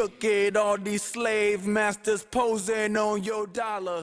crooked, all these slave masters posing on your dollar.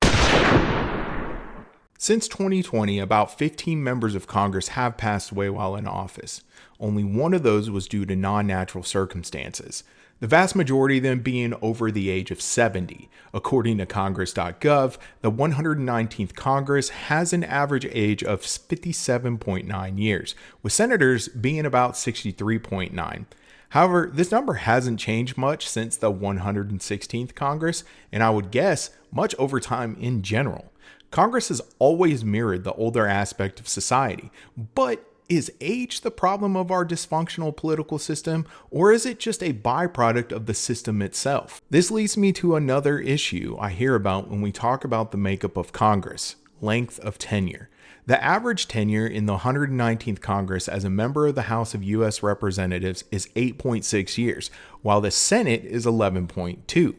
Since 2020, about 15 members of Congress have passed away while in office. Only one of those was due to non-natural circumstances, the vast majority of them being over the age of 70. According to Congress.gov, the 119th Congress has an average age of 57.9 years, with senators being about 63.9. However, this number hasn't changed much since the 116th Congress, and I would guess much over time in general. Congress has always mirrored the older aspect of society, but is age the problem of our dysfunctional political system, or is it just a byproduct of the system itself? This leads me to another issue I hear about when we talk about the makeup of Congress: length of tenure. The average tenure in the 119th Congress as a member of the House of U.S. Representatives is 8.6 years, while the Senate is 11.2.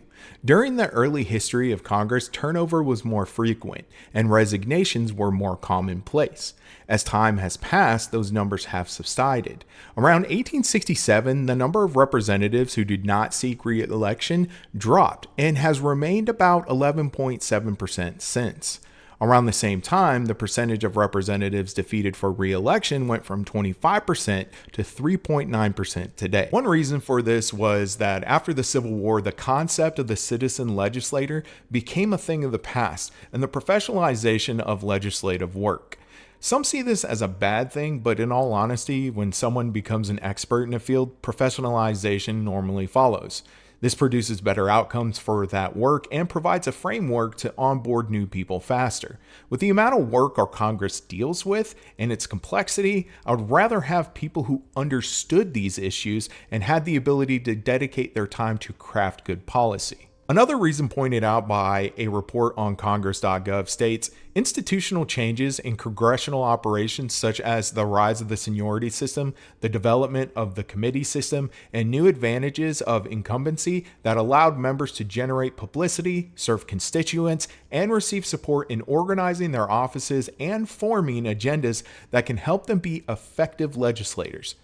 During the early history of Congress, turnover was more frequent, and resignations were more commonplace. As time has passed, those numbers have subsided. Around 1867, the number of representatives who did not seek re-election dropped and has remained about 11.7% since. Around the same time, the percentage of representatives defeated for re-election went from 25% to 3.9% today. One reason for this was that after the Civil War, the concept of the citizen legislator became a thing of the past, and the professionalization of legislative work. Some see this as a bad thing, but in all honesty, when someone becomes an expert in a field, professionalization normally follows. This produces better outcomes for that work and provides a framework to onboard new people faster. With the amount of work our Congress deals with and its complexity, I would rather have people who understood these issues and had the ability to dedicate their time to craft good policy. Another reason pointed out by a report on Congress.gov states institutional changes in congressional operations, such as the rise of the seniority system, the development of the committee system, and new advantages of incumbency that allowed members to generate publicity, serve constituents, and receive support in organizing their offices and forming agendas that can help them be effective legislators.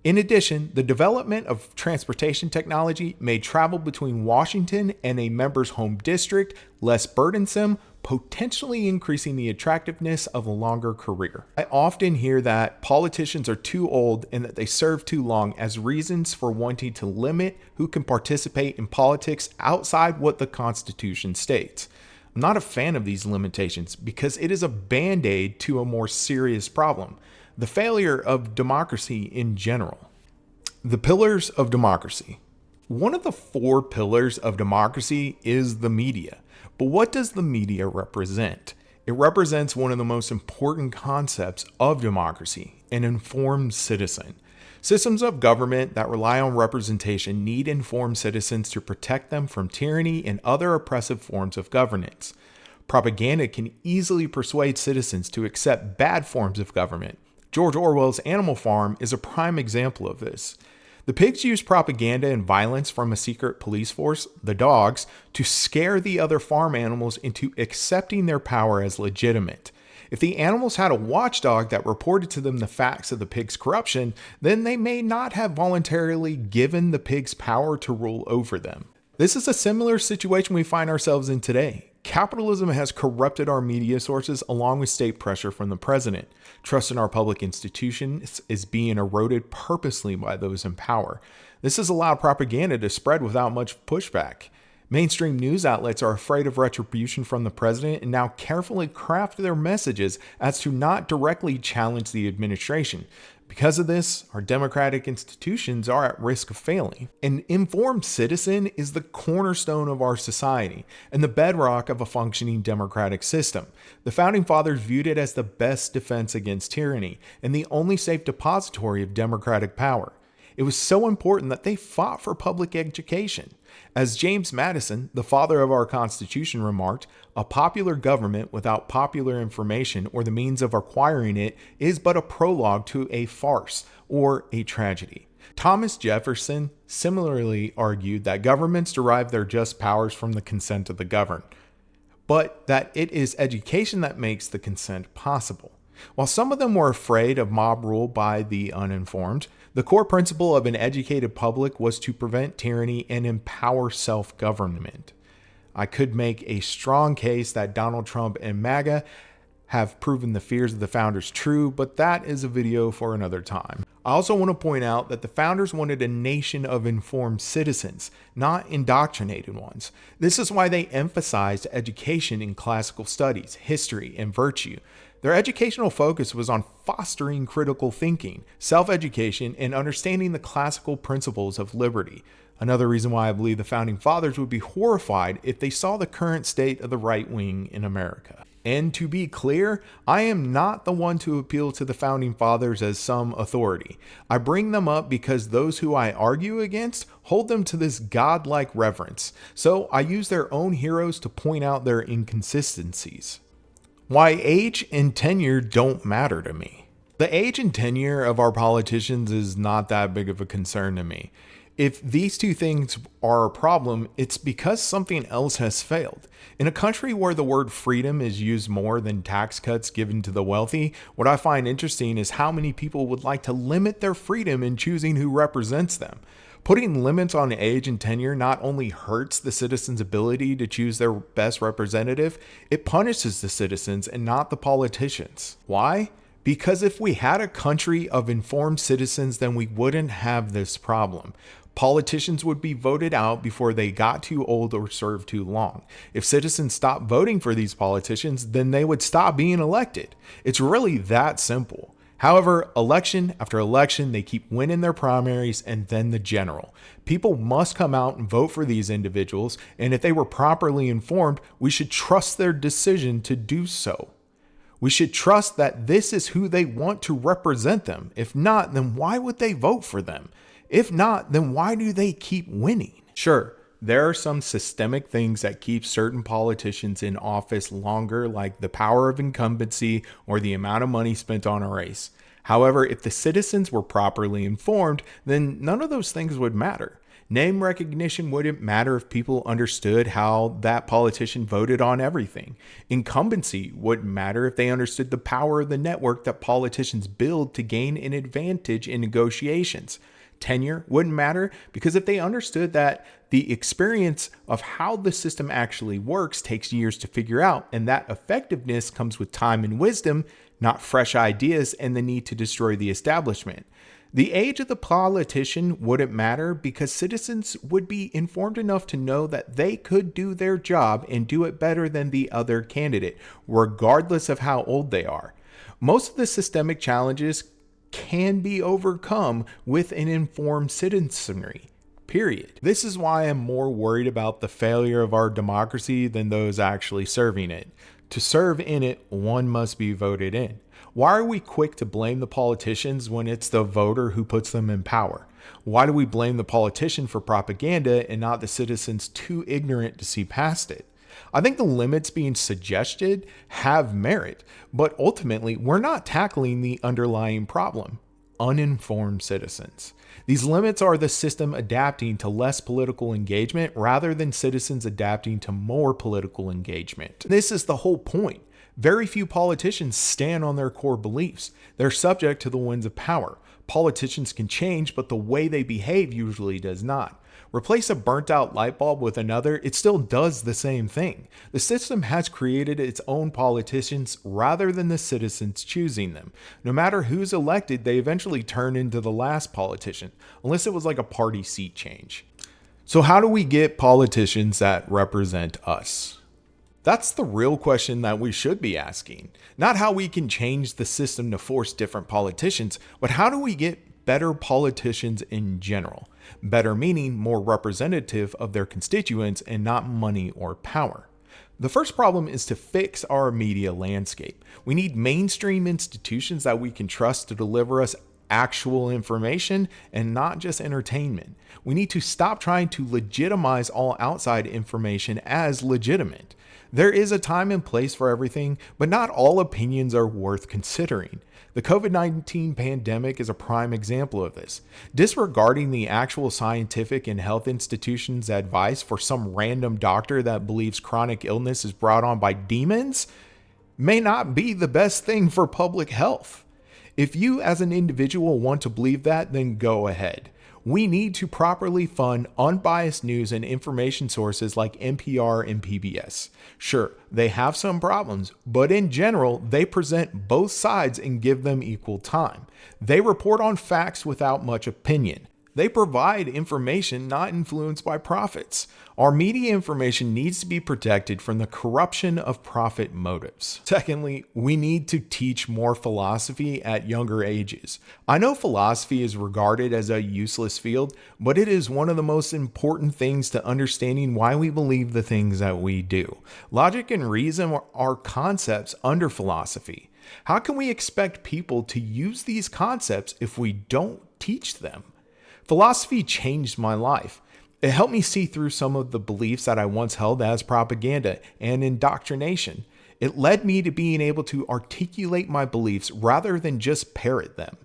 In addition, the development of transportation technology made travel between Washington and a member's home district less burdensome, potentially increasing the attractiveness of a longer career. I often hear that politicians are too old and that they serve too long as reasons for wanting to limit who can participate in politics outside what the Constitution states. I'm not a fan of these limitations because it is a band-aid to a more serious problem: the failure of democracy in general. The pillars of democracy. One of the 4 pillars of democracy is the media. But what does the media represent? It represents one of the most important concepts of democracy: an informed citizen. Systems of government that rely on representation need informed citizens to protect them from tyranny and other oppressive forms of governance. Propaganda can easily persuade citizens to accept bad forms of government. George Orwell's Animal Farm is a prime example of this. The pigs use propaganda and violence from a secret police force, the dogs, to scare the other farm animals into accepting their power as legitimate. If the animals had a watchdog that reported to them the facts of the pigs' corruption, then they may not have voluntarily given the pigs power to rule over them. This is a similar situation we find ourselves in today. Capitalism has corrupted our media sources along with state pressure from the president. Trust in our public institutions is being eroded purposely by those in power. This has allowed propaganda to spread without much pushback. Mainstream news outlets are afraid of retribution from the president and now carefully craft their messages as to not directly challenge the administration. Because of this, our democratic institutions are at risk of failing. An informed citizen is the cornerstone of our society and the bedrock of a functioning democratic system. The Founding Fathers viewed it as the best defense against tyranny and the only safe depository of democratic power. It was so important that they fought for public education. As James Madison, the father of our Constitution, remarked, "A popular government without popular information or the means of acquiring it is but a prologue to a farce or a tragedy." Thomas Jefferson similarly argued that governments derive their just powers from the consent of the governed, but that it is education that makes the consent possible. While some of them were afraid of mob rule by the uninformed, The core principle of an educated public was to prevent tyranny and empower self-government. I could make a strong case that Donald Trump and MAGA have proven the fears of the founders true, but that is a video for another time. I also want to point out that the founders wanted a nation of informed citizens, not indoctrinated ones. This is why they emphasized education in classical studies, history, and virtue. Their educational focus was on fostering critical thinking, self-education, and understanding the classical principles of liberty. Another reason why I believe the founding fathers would be horrified if they saw the current state of the right wing in America. And to be clear, I am not the one to appeal to the founding fathers as some authority. I bring them up because those who I argue against hold them to this godlike reverence. So I use their own heroes to point out their inconsistencies. Why age and tenure don't matter to me. The age and tenure of our politicians is not that big of a concern to me. If these two things are a problem, it's because something else has failed. In a country where the word freedom is used more than tax cuts given to the wealthy, what I find interesting is how many people would like to limit their freedom in choosing who represents them. Putting limits on age and tenure not only hurts the citizens' ability to choose their best representative, it punishes the citizens and not the politicians. Why? Because if we had a country of informed citizens, then we wouldn't have this problem. Politicians would be voted out before they got too old or served too long. If citizens stopped voting for these politicians, then they would stop being elected. It's really that simple. However, election after election, they keep winning their primaries and then the general. People must come out and vote for these individuals, and if they were properly informed, we should trust their decision to do so. We should trust that this is who they want to represent them. If not, then why would they vote for them? If not, then why do they keep winning? Sure, there are some systemic things that keep certain politicians in office longer, like the power of incumbency or the amount of money spent on a race. However, if the citizens were properly informed, then none of those things would matter. Name recognition wouldn't matter if people understood how that politician voted on everything. Incumbency wouldn't matter if they understood the power of the network that politicians build to gain an advantage in negotiations. Tenure wouldn't matter because if they understood that the experience of how the system actually works takes years to figure out, and that effectiveness comes with time and wisdom, not fresh ideas and the need to destroy the establishment. The age of the politician wouldn't matter because citizens would be informed enough to know that they could do their job and do it better than the other candidate, regardless of how old they are. Most of the systemic challenges can be overcome with an informed citizenry, period. This is why I'm more worried about the failure of our democracy than those actually serving it. To serve in it, one must be voted in. Why are we quick to blame the politicians when it's the voter who puts them in power? Why do we blame the politician for propaganda and not the citizens too ignorant to see past it? I think the limits being suggested have merit, but ultimately we're not tackling the underlying problem: uninformed citizens. These limits are the system adapting to less political engagement rather than citizens adapting to more political engagement. This is the whole point. Very few politicians stand on their core beliefs. They're subject to the winds of power. Politicians can change, but the way they behave usually does not. Replace a burnt out light bulb with another, it still does the same thing. The system has created its own politicians rather than the citizens choosing them. No matter who's elected, they eventually turn into the last politician, unless it was like a party seat change. So how do we get politicians that represent us? That's the real question that we should be asking. Not how we can change the system to force different politicians, but how do we get better politicians in general? Better meaning more representative of their constituents and not money or power. The first problem is to fix our media landscape. We need mainstream institutions that we can trust to deliver us actual information and not just entertainment. We need to stop trying to legitimize all outside information as legitimate. There is a time and place for everything, but not all opinions are worth considering. The COVID-19 pandemic is a prime example of this. Disregarding the actual scientific and health institutions' advice for some random doctor that believes chronic illness is brought on by demons may not be the best thing for public health. If you as an individual want to believe that, then go ahead. We need to properly fund unbiased news and information sources like NPR and PBS. Sure, they have some problems, but in general, they present both sides and give them equal time. They report on facts without much opinion. They provide information not influenced by profits. Our media information needs to be protected from the corruption of profit motives. Secondly, we need to teach more philosophy at younger ages. I know philosophy is regarded as a useless field, but it is one of the most important things to understanding why we believe the things that we do. Logic and reason are concepts under philosophy. How can we expect people to use these concepts if we don't teach them? Philosophy changed my life. It helped me see through some of the beliefs that I once held as propaganda and indoctrination. It led me to being able to articulate my beliefs rather than just parrot them.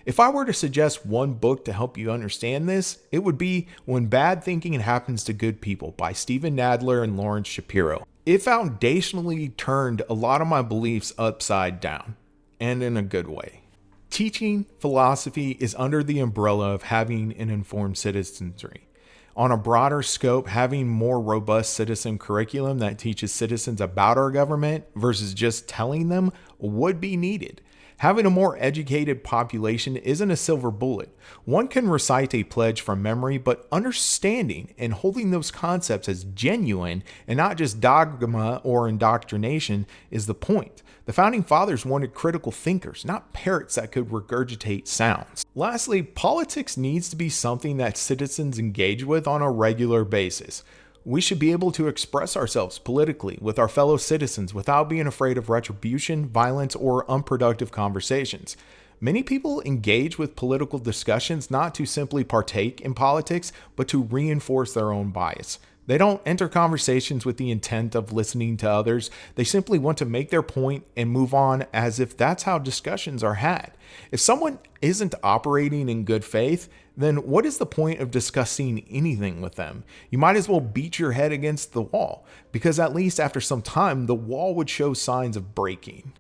If I were to suggest one book to help you understand this, it would be When Bad Thinking Happens to Good People by Stephen Nadler and Lawrence Shapiro. It foundationally turned a lot of my beliefs upside down, and in a good way. Teaching philosophy is under the umbrella of having an informed citizenry. On a broader scope, having more robust citizen curriculum that teaches citizens about our government versus just telling them would be needed. Having a more educated population isn't a silver bullet. One can recite a pledge from memory, but understanding and holding those concepts as genuine and not just dogma or indoctrination is the point. The founding fathers wanted critical thinkers, not parrots that could regurgitate sounds. Lastly, politics needs to be something that citizens engage with on a regular basis. We should be able to express ourselves politically with our fellow citizens without being afraid of retribution, violence, or unproductive conversations. Many people engage with political discussions not to simply partake in politics, but to reinforce their own bias. They don't enter conversations with the intent of listening to others. They simply want to make their point and move on as if that's how discussions are had. If someone isn't operating in good faith, then what is the point of discussing anything with them? You might as well beat your head against the wall, because at least after some time, the wall would show signs of breaking.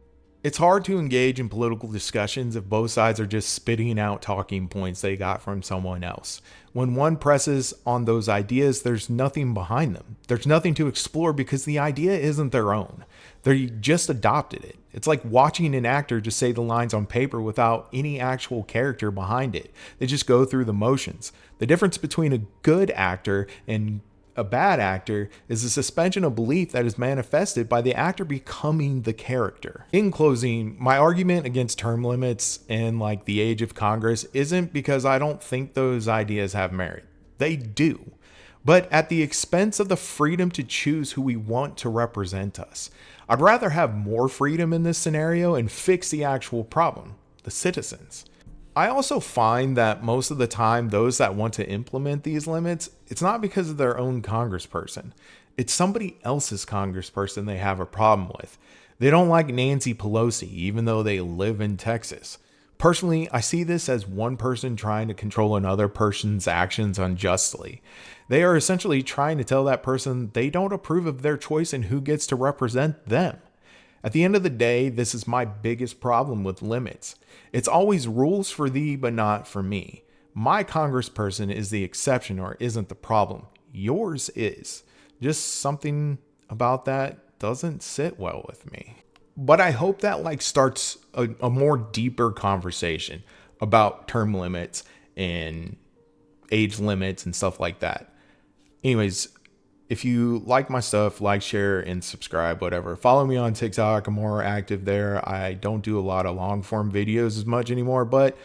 It's hard to engage in political discussions if both sides are just spitting out talking points they got from someone else. When one presses on those ideas, there's nothing behind them. There's nothing to explore because the idea isn't their own. They just adopted it. It's like watching an actor just say the lines on paper without any actual character behind it. They just go through the motions. The difference between a good actor and a bad actor is a suspension of belief that is manifested by the actor becoming the character. In closing, my argument against term limits and like the age of Congress isn't because I don't think those ideas have merit. They do, but at the expense of the freedom to choose who we want to represent us. I'd rather have more freedom in this scenario and fix the actual problem, the citizens. I also find that most of the time, those that want to implement these limits, it's not because of their own congressperson. It's somebody else's congressperson they have a problem with. They don't like Nancy Pelosi, even though they live in Texas. Personally, I see this as one person trying to control another person's actions unjustly. They are essentially trying to tell that person they don't approve of their choice and who gets to represent them. At the end of the day, this is my biggest problem with limits. It's always rules for thee, but not for me. My congressperson is the exception or isn't the problem. Yours is. Just something about that doesn't sit well with me. But I hope that starts a more deeper conversation about term limits and age limits and stuff like that. Anyways, if you like my stuff, like, share, and subscribe, whatever. Follow me on TikTok. I'm more active there. I don't do a lot of long form videos as much anymore, but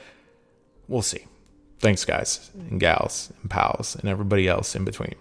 we'll see. Thanks, guys and gals and pals and everybody else in between.